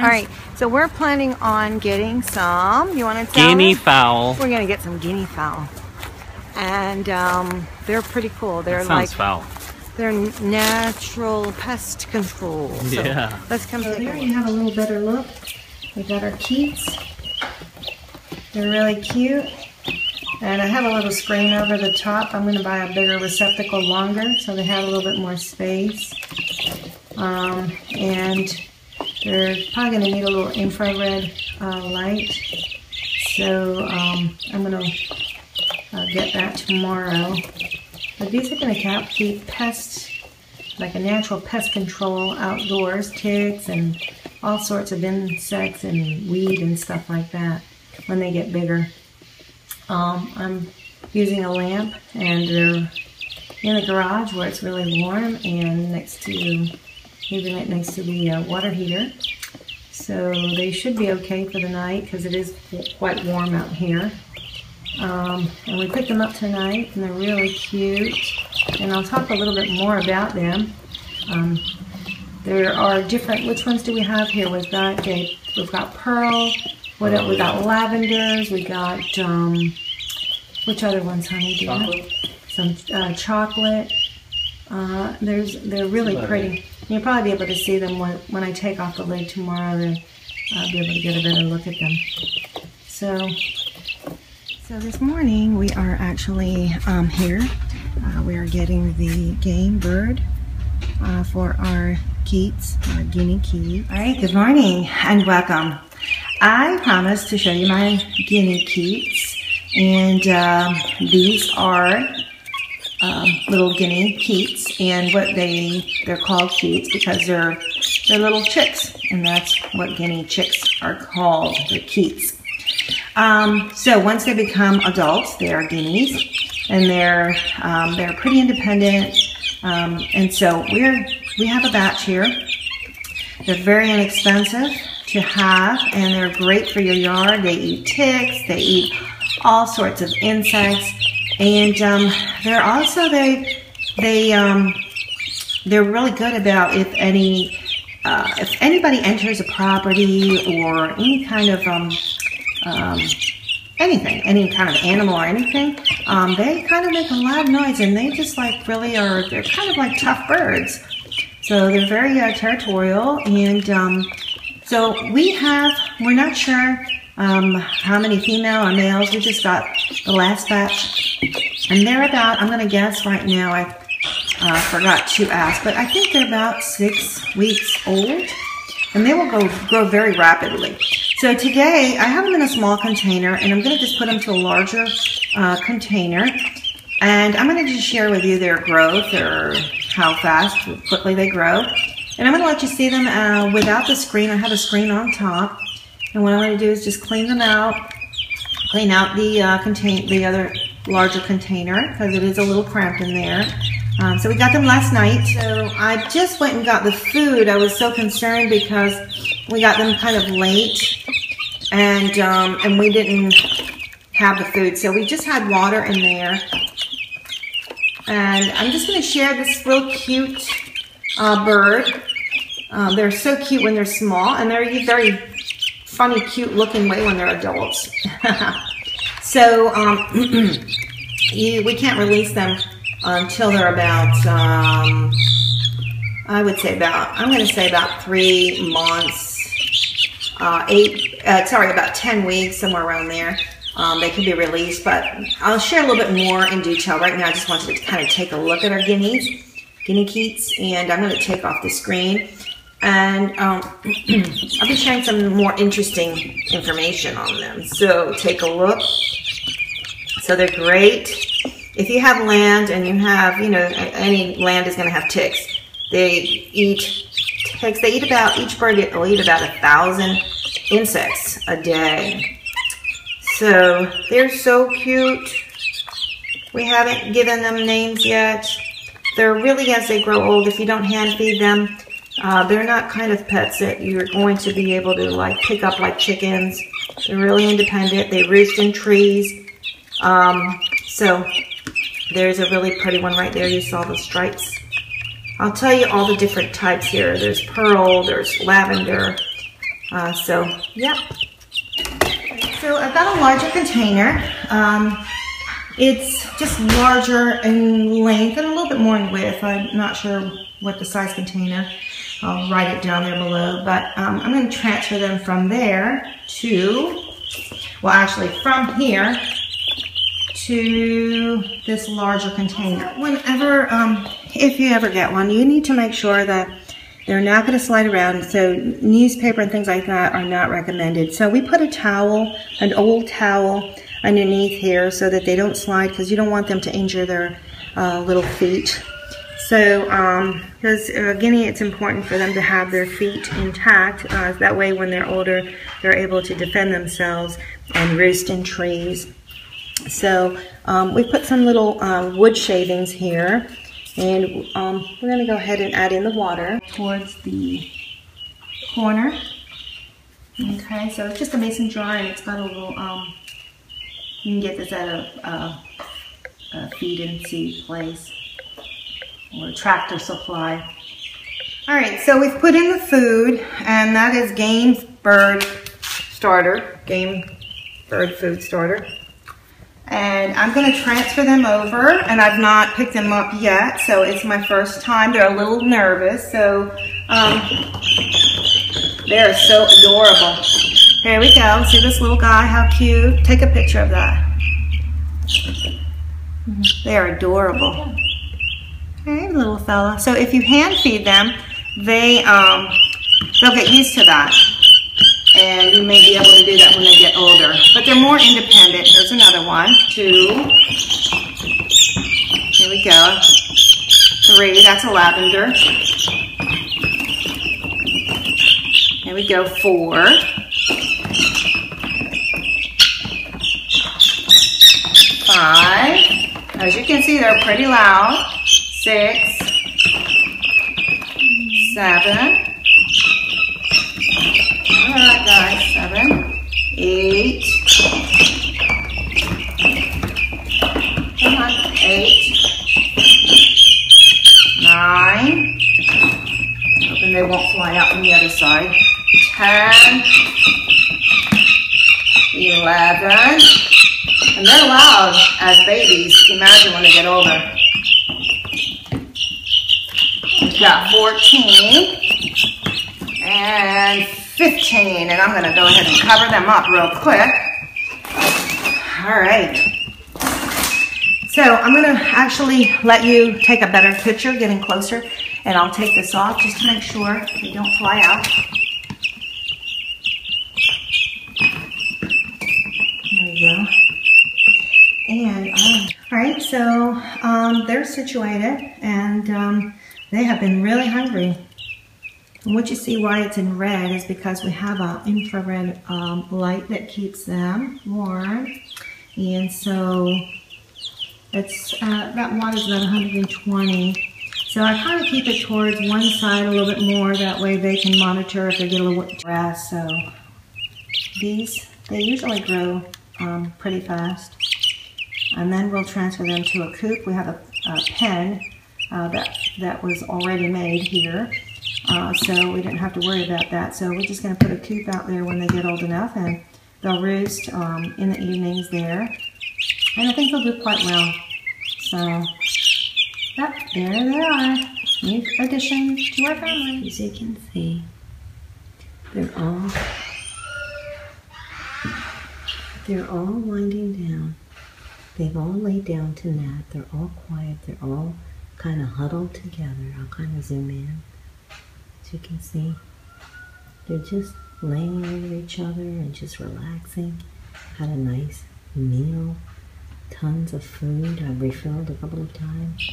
All right, so we're planning on getting some, you want to tell Guinea them? fowl. We're going to get some guinea fowl. And they're pretty cool. They're That sounds foul. They're natural pest control. So Yeah. let's come take a look. You have a little better look. We got our Keets. They're really cute. And I have a little screen over the top. I'm going to buy a bigger receptacle longer so they have a little bit more space. And they're probably going to need a little infrared light. So I'm going to get that tomorrow. But these are going to keep pests, like a natural pest control outdoors, ticks and all sorts of insects and weed and stuff like that when they get bigger. I'm using a lamp, and they're in the garage where it's really warm, and leaving it next to the water heater. So they should be okay for the night because it is quite warm out here. And we picked them up tonight, and they're really cute. And I'll talk a little bit more about them. There are different. Which ones do we have here? We've got pearl. We got lavenders. We got which other ones, honey? Chocolate. Some chocolate. They're really pretty. You'll probably be able to see them when I take off the lid tomorrow. I'll be able to get a better look at them. So this morning we are actually here. We are getting the game bird for our Keets, our guinea Keets. All right, good morning and welcome. I promised to show you my guinea Keets, and these are little guinea Keets, and they're called Keets because they're little chicks, and that's what guinea chicks are called. They're Keets. So once they become adults, they are guineas, and they're pretty independent. And so we have a batch here. They're very inexpensive to have, and they're great for your yard. They eat ticks, they eat all sorts of insects, and they're also they're really good about if anybody enters a property or any kind of any kind of animal or anything, they kind of make a loud noise, and they just like really are, they're kind of like tough birds. So they're very territorial, and so we're not sure how many female or males. We just got the last batch, and they're about, I'm going to guess right now, I forgot to ask, but I think they're about 6 weeks old, and they will grow very rapidly. So today, I have them in a small container, and I'm going to just put them to a larger container, and I'm going to just share with you their growth, or how fast, or quickly they grow. And I'm going to let you see them without the screen. I have a screen on top, and what I'm going to do is just clean them out, clean out the other larger container, because it is a little cramped in there. So we got them last night. So I just went and got the food. I was so concerned because we got them kind of late, and we didn't have the food. So we just had water in there. And I'm just going to share this real cute bird. They're so cute when they're small, and they're a very funny, cute looking way when they're adults. So we can't release them until they're about, I would say I'm going to say about 3 months, about 10 weeks, somewhere around there. They can be released, but I'll share a little bit more in detail. Right now, I just wanted to kind of take a look at our guinea Keets, and I'm going to take off the screen, and I'll be sharing some more interesting information on them. So take a look. So they're great. If you have land and you have, any land is going to have ticks. They eat ticks. They eat about, each bird will eat about 1,000 insects a day. So they're so cute. We haven't given them names yet. They're really, as they grow old, if you don't hand feed them, they're not kind of pets that you're going to be able to like pick up like chickens. They're really independent. They roost in trees. So there's a really pretty one right there. You saw the stripes. I'll tell you all the different types here. There's pearl, there's lavender, So, yeah. So I've got a larger container. It's just larger in length and a little bit more in width. I'm not sure what the size container. I'll write it down there below. But I'm going to transfer them from there to, well, actually from here to this larger container. Whenever, if you ever get one, you need to make sure that they're not going to slide around. So newspaper and things like that are not recommended. So we put a towel, an old towel, underneath here so that they don't slide, because you don't want them to injure their little feet. So because Guinea, it's important for them to have their feet intact. That way when they're older, they're able to defend themselves and roost in trees. So we put some little wood shavings here, and we're going to go ahead and add in the water towards the corner. Okay, so it's just a mason jar, and it's got a little, you can get this at a feed and seed place or a Tractor Supply. All right, so we've put in the food, and that is game bird food starter. And I'm going to transfer them over, and I've not picked them up yet, so it's my first time. They're a little nervous, so they're so adorable. Here we go. See this little guy? How cute. Take a picture of that. They're adorable. Hey, little fella. So if you hand feed them, they'll get used to that. And you may be able to do that when they get older. But they're more independent. Here's another one. 2. Here we go. 3. That's a lavender. Here we go. 4. 5. As you can see, they're pretty loud. 6. 7. Alright guys, 7. 8. Come on, 8. 9. Hoping they won't fly out from the other side. 10. 11. And they're loud as babies. Imagine when they get older. We've got 14 and 15. And I'm going to go ahead and cover them up real quick. All right. So I'm going to actually let you take a better picture, getting closer. And I'll take this off just to make sure they don't fly out. There we go. And all right, so they're situated, and they have been really hungry. And what you see why it's in red is because we have an infrared light that keeps them warm. And so it's that water's about 120. So I kind of keep it towards one side a little bit more. That way they can monitor if they get a little grass. So these, they usually grow pretty fast. And then we'll transfer them to a coop. We have a pen that was already made here. So we didn't have to worry about that. So we're just going to put a coop out there when they get old enough, and they'll roost in the evenings there. And I think they'll do quite well. So, yep, there they are. New addition to our family. As you can see, they're all winding down. They've all laid down to nap. They're all quiet. They're all kind of huddled together. I'll kind of zoom in. As you can see, they're just laying over each other and just relaxing. Had a nice meal. Tons of food. I refilled a couple of times.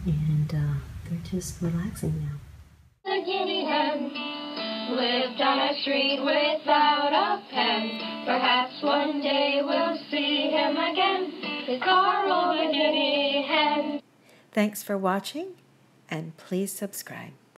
And they're just relaxing now. The guinea hen lived on a street without a pen. Perhaps one day we'll see him again. The Carl the guinea hen. Thanks for watching, and please subscribe.